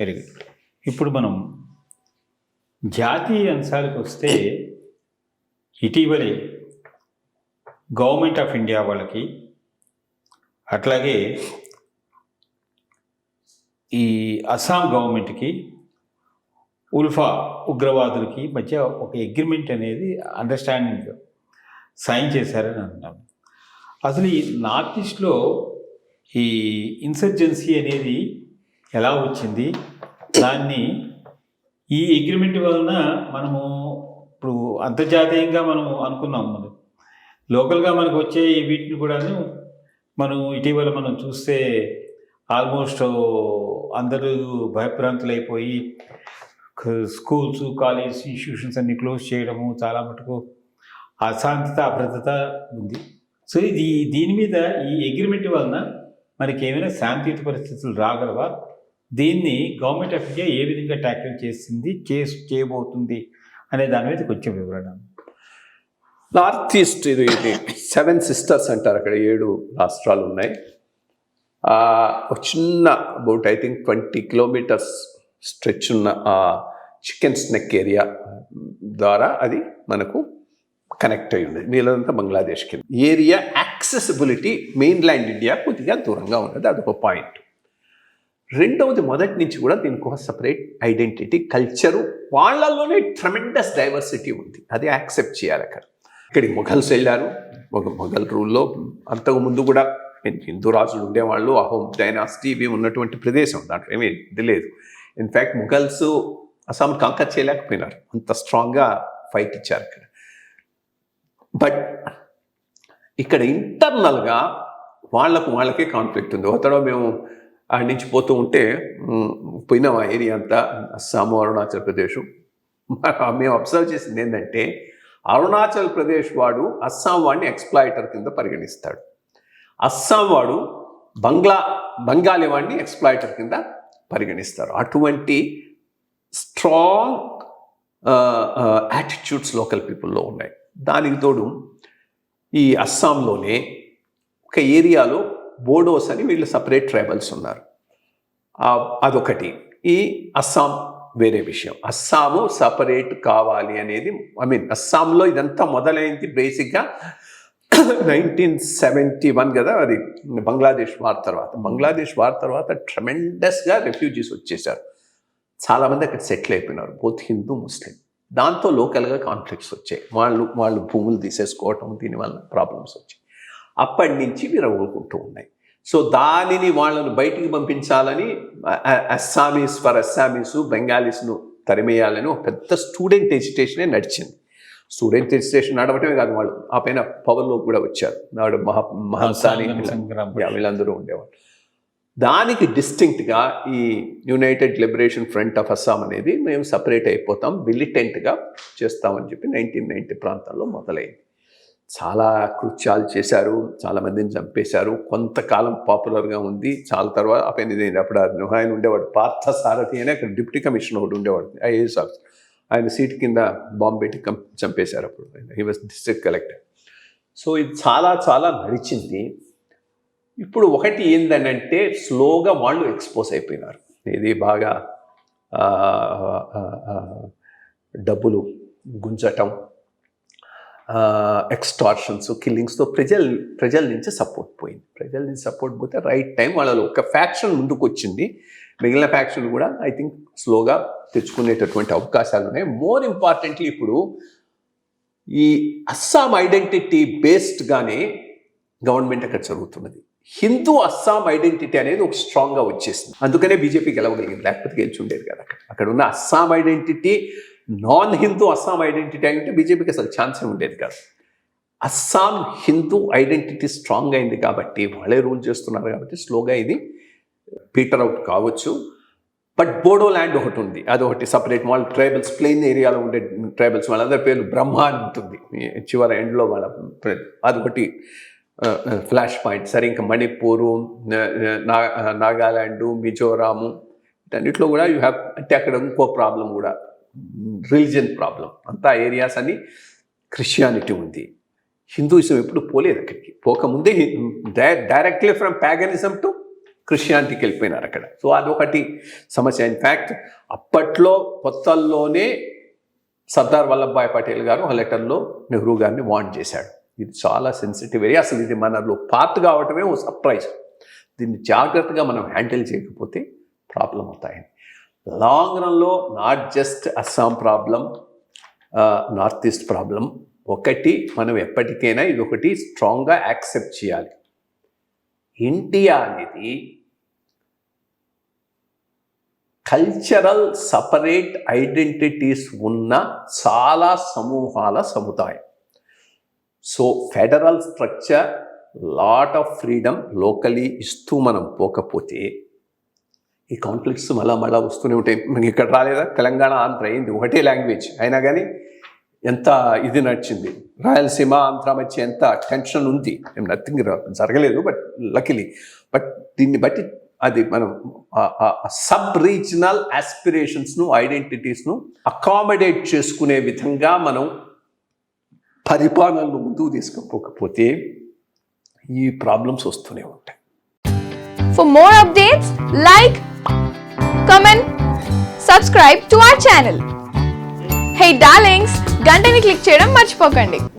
Very good. ఇప్పుడు మనం జాతీయ అంశాలకు వస్తే ఇటీవలే గవర్నమెంట్ ఆఫ్ ఇండియా వాళ్ళకి అట్లాగే ఈ అస్సాం గవర్నమెంట్కి ఉల్ఫా ఉగ్రవాదులకి మధ్య ఒక అగ్రిమెంట్ అనేది అండర్స్టాండింగ్ సైన్ చేశారని అంటున్నాను. అసలు ఈ నార్త్ ఈస్ట్లో ఈ ఇన్సర్జెన్సీ అనేది ఎలా వచ్చింది, దాన్ని ఈ అగ్రిమెంట్ వలన మనము ఇప్పుడు అంతర్జాతీయంగా మనం అనుకున్నాం, మనం లోకల్గా మనకు వచ్చే వీటిని కూడాను మనం ఇటీవల మనం చూస్తే ఆల్మోస్ట్ అందరూ భయభ్రాంతులైపోయి స్కూల్స్, కాలేజ్, ఇన్స్టిట్యూషన్స్ అన్ని క్లోజ్ చేయడము, చాలా మటుకు అశాంతత, అభద్రత ఉంది. సో దీని మీద ఈ అగ్రిమెంట్ వలన మనకి ఏమైనా శాంతియుత పరిస్థితులు రాగలవా? దీన్ని గవర్నమెంట్ ఆఫ్ ఇండియా ఏ విధంగా ట్యాకిల్ చేసింది, చేయబోతుంది అనే దాని మీద కొంచెం వివరణ. నార్త్ ఈస్ట్ ఇది 7 సిస్టర్స్ అంటారు, అక్కడ 7 రాష్ట్రాలు ఉన్నాయి. ఒక చిన్న about I think 20 kilometres stretch ఉన్న ఆ చికెన్ స్నెక్ ఏరియా ద్వారా అది మనకు కనెక్ట్ అయి ఉంది. వీళ్ళంతా బంగ్లాదేశ్కి ఏరియా యాక్సెసిబిలిటీ మెయిన్లాండ్ ఇండియా కొద్దిగా దూరంగా ఉన్నది, అదొక పాయింట్. రెండవది, మొదటి నుంచి కూడా దీనికి ఒక సపరేట్ ఐడెంటిటీ, కల్చరు, వాళ్ళలోనే ట్రెమెండస్ డైవర్సిటీ ఉంది, అది యాక్సెప్ట్ చేయాలి. ఇక్కడికి మొఘల్స్ వెళ్ళారు, మొఘల్ రూల్లో అంతకుముందు కూడా హిందూ రాజులు ఉండేవాళ్ళు, అహోం డైనాసిటీ ఇవి ఉన్నటువంటి ప్రదేశం, దాంట్లో ఏమీ ఇది లేదు. ఇన్ఫ్యాక్ట్ మొఘల్స్ అస్సాం కాంకర్ చేయలేకపోయినారు, అంత స్ట్రాంగ్గా ఫైట్ ఇచ్చారు ఇక్కడ. బట్ ఇక్కడ ఇంటర్నల్గా వాళ్ళకే కాన్ఫ్లిక్ట్ ఉంది. ఒకటో మేము ఆడి నుంచి పోతూ ఉంటే పోయినాం ఆ ఏరియా అంతా, అస్సాము, అరుణాచల్ ప్రదేశ్. మేము అబ్జర్వ్ చేసింది ఏంటంటే, అరుణాచల్ ప్రదేశ్ వాడు అస్సాం వాడిని ఎక్స్ప్లాయిటర్ కింద పరిగణిస్తాడు, అస్సాం వాడు బెంగాలీ వాడిని ఎక్స్ప్లాయిటర్ కింద పరిగణిస్తారు. అటువంటి స్ట్రాంగ్ యాటిట్యూడ్స్ లోకల్ పీపుల్లో ఉన్నాయి. దానికి తోడు ఈ అస్సాంలోనే ఒక ఏరియాలో బోడోస్ అని వీళ్ళు సపరేట్ ట్రైబల్స్ ఉన్నారు, అదొకటి. ఈ అస్సాం వేరే విషయం, అస్సాము సపరేట్ కావాలి అనేది, అస్సాంలో ఇదంతా మొదలైంది బేసిక్గా 1971 కదా, అది బంగ్లాదేశ్ వార్ తర్వాత ట్రెమెండస్గా రెఫ్యూజీస్ వచ్చేసారు, చాలామంది అక్కడ సెటిల్ అయిపోయినారు, బోత్ హిందూ ముస్లిం. దాంతో లోకల్గా కాన్ఫ్లిక్ట్స్ వచ్చాయి, వాళ్ళు భూములు తీసేసుకోవటం, దీనివల్ల ప్రాబ్లమ్స్ వచ్చాయి. అప్పటి నుంచి విరగొట్టుకుంటూ ఉన్నాయి. సో దానిని వాళ్ళను బయటికి పంపించాలని అస్సామీస్ ఫర్ అస్సామీసు, బెంగాలీస్ను తరిమేయాలని ఒక పెద్ద స్టూడెంట్ ఎజిటేషనే నడిచింది. స్టూడెంట్ ఎజిటేషన్ నడవటమే కాదు, వాళ్ళు ఆ పైన పవర్లో కూడా వచ్చారు, నాడు మహాసాని వీళ్ళందరూ ఉండేవాళ్ళు. దానికి డిస్టింక్ట్గా ఈ United liberation front of Assam అనేది మేము సపరేట్ అయిపోతాం, మిలిటెంట్గా చేస్తామని చెప్పి 1990 ప్రాంతాల్లో మొదలైంది. చాలా కృత్యాలు చేశారు, చాలామందిని చంపేశారు, కొంతకాలం పాపులర్గా ఉంది. చాలా తర్వాత అప్పుడు ఆయన ఉండేవాడు, పార్థసారథి అని అక్కడ డిప్యూటీ కమిషనర్ ఒకటి ఉండేవాడు, ఐఏఎస్ ఆఫీసర్. ఆయన సీట్ కింద బాంబు పెట్టి చంపేశారు అప్పుడు, he was district collector. So ఇది చాలా నడిచింది. ఇప్పుడు ఒకటి ఏందనంటే, స్లోగా వాళ్ళు ఎక్స్పోజ్ అయిపోయినారు, ఇది బాగా డబ్బులు గుంజటం, ఎక్స్టార్షన్స్, కిల్లింగ్స్తో ప్రజల నుంచి సపోర్ట్ పోయింది. ప్రజల నుంచి సపోర్ట్ పోతే రైట్ టైం వాళ్ళలో ఒక ఫ్యాక్షన్ ముందుకు వచ్చింది, మిగిలిన ఫ్యాక్షన్ కూడా ఐ థింక్ స్లోగా తెచ్చుకునేటటువంటి అవకాశాలు ఉన్నాయి. మోర్ ఇంపార్టెంట్లీ ఇప్పుడు ఈ అస్సాం ఐడెంటిటీ బేస్డ్గానే గవర్నమెంట్ అక్కడ జరుగుతున్నది. హిందూ అస్సాం ఐడెంటిటీ అనేది ఒక స్ట్రాంగ్గా వచ్చేసింది, అందుకనే బీజేపీ గెలవగలిగింది, లేకపోతే గెలిచి ఉండేది కదా. అక్కడ ఉన్న Assam identity non Hindu Assam identity అంటే బీజేపీకి అసలు ఛాన్సే ఉండేది కాదు. అస్సాం హిందూ ఐడెంటిటీ స్ట్రాంగ్ అయింది కాబట్టి, వాళ్ళే రూల్ చేస్తున్నారు కాబట్టి స్లోగా ఇది పీటర్ అవుట్ కావచ్చు. బట్ బోడో ల్యాండ్ ఒకటి ఉంది, అదొకటి సపరేట్, వాళ్ళ ట్రైబల్స్, ప్లెయిన్ ఏరియాలో ఉండే ట్రైబల్స్, వాళ్ళందరి పేర్లు బ్రహ్మ అని ఉంటుంది చివరి ఎండ్లో వాళ్ళ, అదొకటి ఫ్లాష్ పాయింట్. సరే, ఇంకా మణిపూరు, నాగాల్యాండు, మిజోరాము, వీటన్నిటిలో కూడా యూ హ్యావ్, అంటే అక్కడ ఇంకో ప్రాబ్లం కూడా, రిలీజియన్ ప్రాబ్లం. అంతా ఏరియాస్ అని క్రిస్టియానిటీ ఉంది, హిందూయిజం ఎప్పుడు పోలేదు అక్కడికి. పోకముందే డైరెక్ట్లీ ఫ్రమ్ ప్యాగనిజం టు క్రిస్టియానిటీకి వెళ్ళిపోయినారు అక్కడ. సో అదొకటి సమస్య. ఇన్ఫ్యాక్ట్ అప్పట్లో కొత్తల్లోనే సర్దార్ వల్లభాయ్ పటేల్ గారు ఒక లెటర్లో నెహ్రూ గారిని వార్న్ చేశాడు, ఇది చాలా సెన్సిటివ్ ఏరియా, అసలు ఇది మనలో పార్ట్ కావటమే ఓ సర్ప్రైజ్, దీన్ని జాగ్రత్తగా మనం హ్యాండిల్ చేయకపోతే ప్రాబ్లం అవుతాయని. లాంగ్ రన్లో not just Assam problem, north east problem, ఒకటి మనం ఎప్పటికైనా ఇదొకటి స్ట్రాంగ్గా యాక్సెప్ట్ చేయాలి. ఇండియా అనేది కల్చరల్ సపరేట్ ఐడెంటిటీస్ ఉన్న చాలా సమూహాల సముదాయం. So federal structure, lot of freedom locally ఇస్తూ మనం పోకపోతే ఈ కాన్ఫ్లిక్ట్స్ మళ్ళా వస్తూనే ఉంటాయి. మనకి ఇక్కడ రాలేదా, తెలంగాణ ఆంధ్ర అయింది ఒకటే లాంగ్వేజ్, అయినా కానీ ఎంత ఇది నడిచింది. రాయలసీమ ఆంధ్ర మధ్య ఎంత టెన్షన్ ఉంది, నథింగ్ జరగలేదు, బట్ లకిలీ. బట్ దీన్ని బట్టి అది మనం సబ్ రీజనల్ ఆస్పిరేషన్స్ను, ఐడెంటిటీస్ను అకామిడేట్ చేసుకునే విధంగా మనం పరిపాలనను ముందుకు తీసుకుపోకపోతే ఈ ప్రాబ్లమ్స్ వస్తూనే ఉంటాయి. For more updates, like, comment, subscribe to our channel. Hey darlings, గంటని click చేయడం మర్చిపోకండి.